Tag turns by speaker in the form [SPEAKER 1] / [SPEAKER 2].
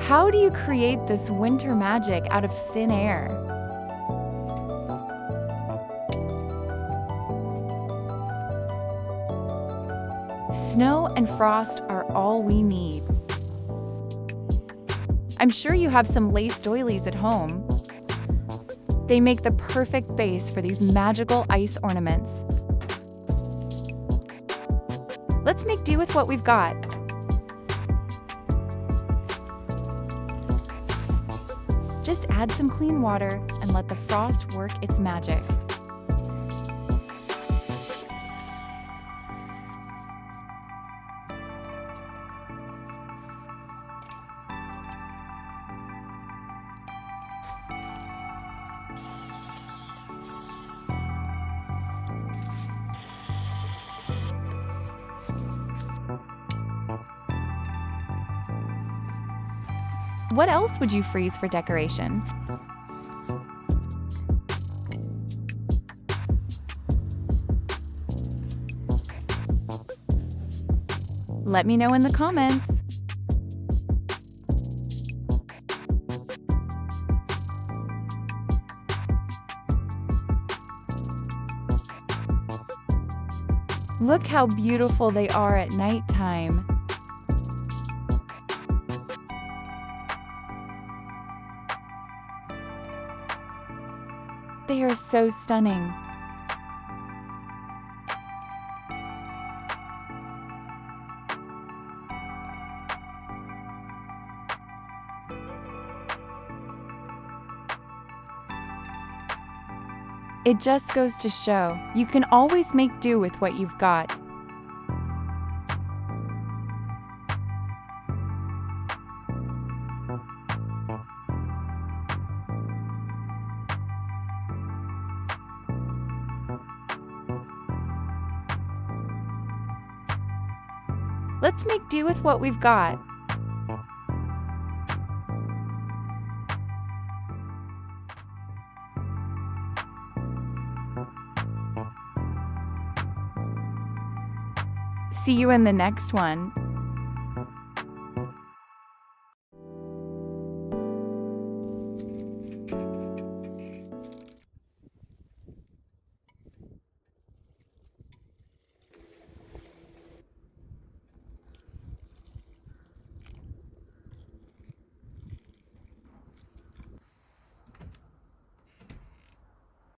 [SPEAKER 1] How do you create this winter magic out of thin air? Snow and frost are all we need. I'm sure you have some lace doilies at home. They make the perfect base for these magical ice ornaments. Let's make do with what we've got. Just add some clean water and let the frost work its magic. What else would you freeze for decoration? Let me know in the comments. Look how beautiful they are at nighttime. They are so stunning. It just goes to show, you can always make do with what you've got. Let's make do with what we've got. See you in the next one.